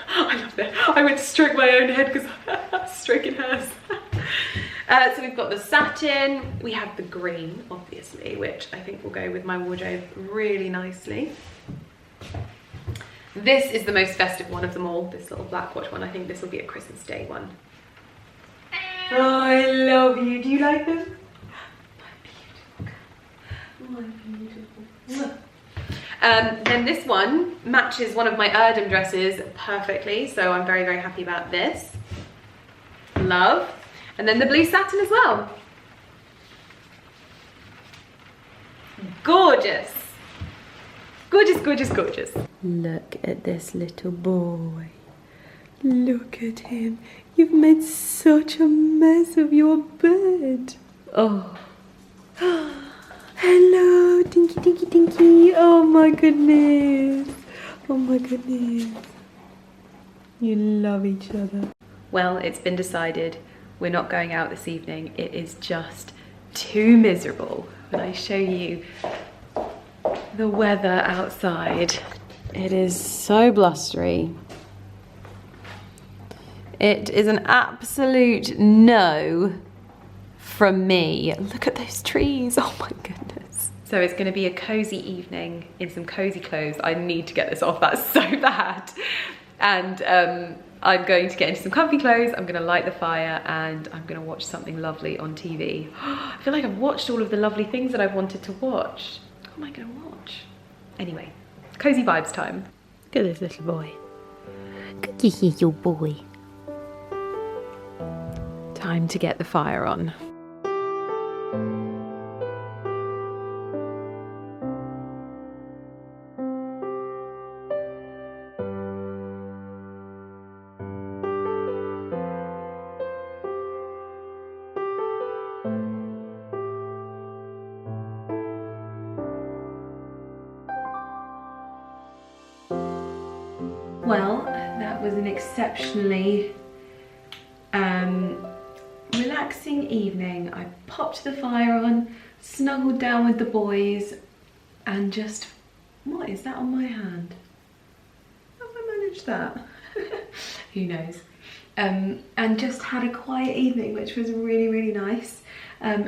I love that. I went to stroke my own head because I'm stroking hers. So we've got the satin, we have the green, obviously, which I think will go with my wardrobe really nicely. This is the most festive one of them all, this little black watch one. I think this will be a Christmas Day one. Oh, I love you. Do you like them? My beautiful. Then this one matches one of my Erdem dresses perfectly, so I'm very, very happy about this. Love. And then the blue satin as well. Gorgeous. Gorgeous, gorgeous, gorgeous. Look at this little boy. Look at him. You've made such a mess of your bed. Oh. Hello, Dinky, Dinky, Dinky. Oh my goodness. Oh my goodness. You love each other. Well, it's been decided. We're not going out this evening. It is just too miserable. When I show you the weather outside, it is so blustery. It is an absolute no from me. Look at those trees. Oh my goodness. So it's going to be a cozy evening in some cozy clothes. I need to get this off. That's so bad. And I'm going to get into some comfy clothes, I'm gonna light the fire, and I'm gonna watch something lovely on TV. I feel like I've watched all of the lovely things that I've wanted to watch. What am I gonna watch? Anyway, cozy vibes time. Look at this little boy. Good little boy. Time to get the fire on. Well, that was an exceptionally relaxing evening. I popped the fire on, snuggled down with the boys, and just, what is that on my hand? How have I managed that? Who knows? and just had a quiet evening, which was really nice.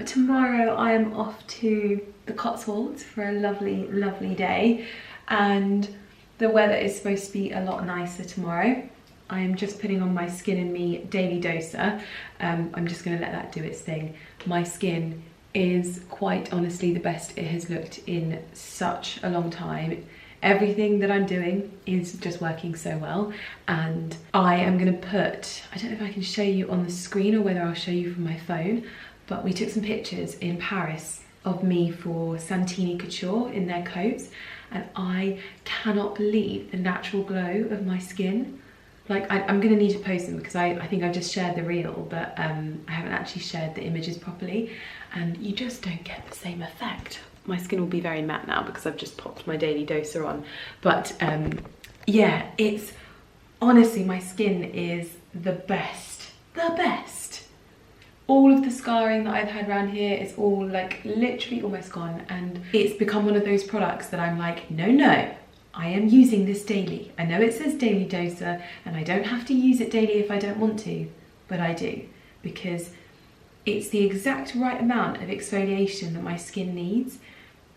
Tomorrow I am off to the Cotswolds for a lovely day, and the weather is supposed to be a lot nicer tomorrow. I am just putting on my Skin and Me Daily Doser. I'm just going to let that do its thing. My skin is quite honestly the best it has looked in such a long time. Everything that I'm doing is just working so well, and I am going to put, I don't know if I can show you on the screen or whether I'll show you from my phone, but we took some pictures in Paris of me for Santini Couture in their coats, and I cannot believe the natural glow of my skin. Like, I'm going to need to post them because I think I've just shared the reel, but I haven't actually shared the images properly, and you just don't get the same effect. My skin will be very matte now because I've just popped my Daily Doser on, but yeah, it's honestly, my skin is the best. All of the scarring that I've had around here is all like literally almost gone, and it's become one of those products that I'm like, no, I am using this daily. I know it says Daily Doser and I don't have to use it daily if I don't want to, but I do, because it's the exact right amount of exfoliation that my skin needs.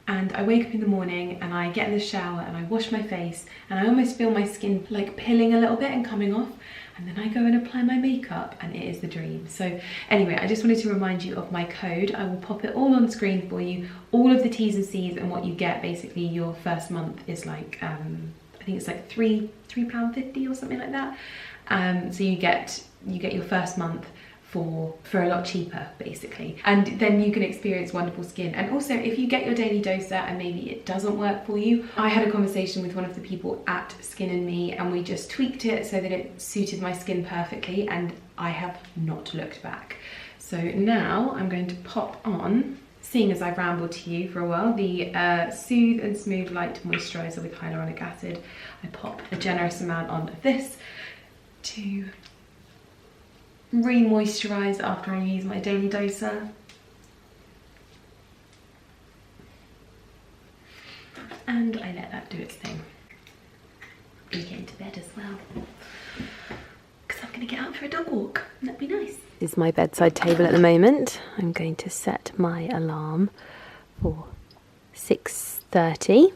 And I wake up in the morning and I get in the shower and I wash my face and I almost feel my skin like pilling a little bit and coming off, and then I go and apply my makeup and it is the dream. So anyway, I just wanted to remind you of my code. I will pop it all on screen for you, all of the T's and C's, and what you get. Basically your first month is like I think it's like £3.50 or something like that. So you get your first month for a lot cheaper, basically, and then you can experience wonderful skin. And also, if you get your Daily Doser and maybe it doesn't work for you, I had a conversation with one of the people at Skin and Me, and we just tweaked it so that it suited my skin perfectly, and I have not looked back. So now I'm going to pop on, seeing as I've rambled to you for a while, the Soothe and Smooth Light Moisturizer with hyaluronic acid. I pop a generous amount on of this to re-moisturise after I use my Daily Doser. And I let that do its thing. I'm getting to bed as well, because I'm going to get out for a dog walk, and that'd be nice. This is my bedside table at the moment. I'm going to set my alarm for 6:30.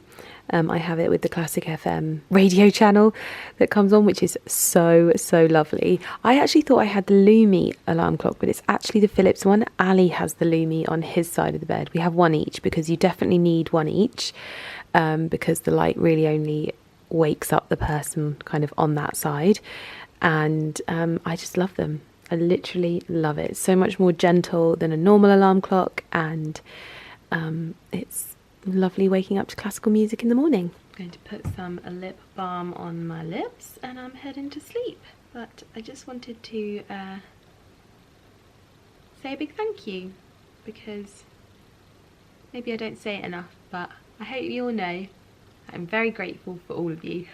I have it with the Classic FM radio channel that comes on, which is so lovely. I actually thought I had the Lumi alarm clock, but it's actually the Philips one. Ali has the Lumi on his side of the bed. We have one each because you definitely need one each, because the light really only wakes up the person kind of on that side. And I just love them. I literally love it. It's so much more gentle than a normal alarm clock, and it's lovely waking up to classical music in the morning. I'm going to put some lip balm on my lips and I'm heading to sleep, but I just wanted to say a big thank you, because maybe I don't say it enough, but I hope you all know I'm very grateful for all of you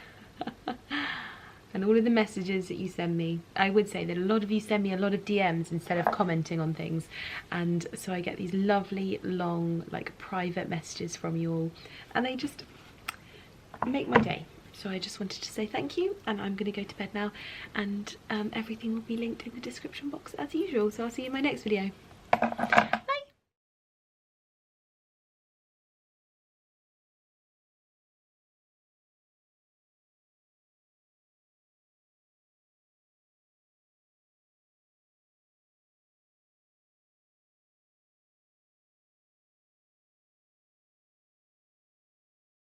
and all of the messages that you send me. I would say that a lot of you send me a lot of DMs instead of commenting on things, and so I get these lovely long like private messages from you all, and they just make my day. So I just wanted to say thank you, and I'm going to go to bed now, and everything will be linked in the description box as usual, so I'll see you in my next video.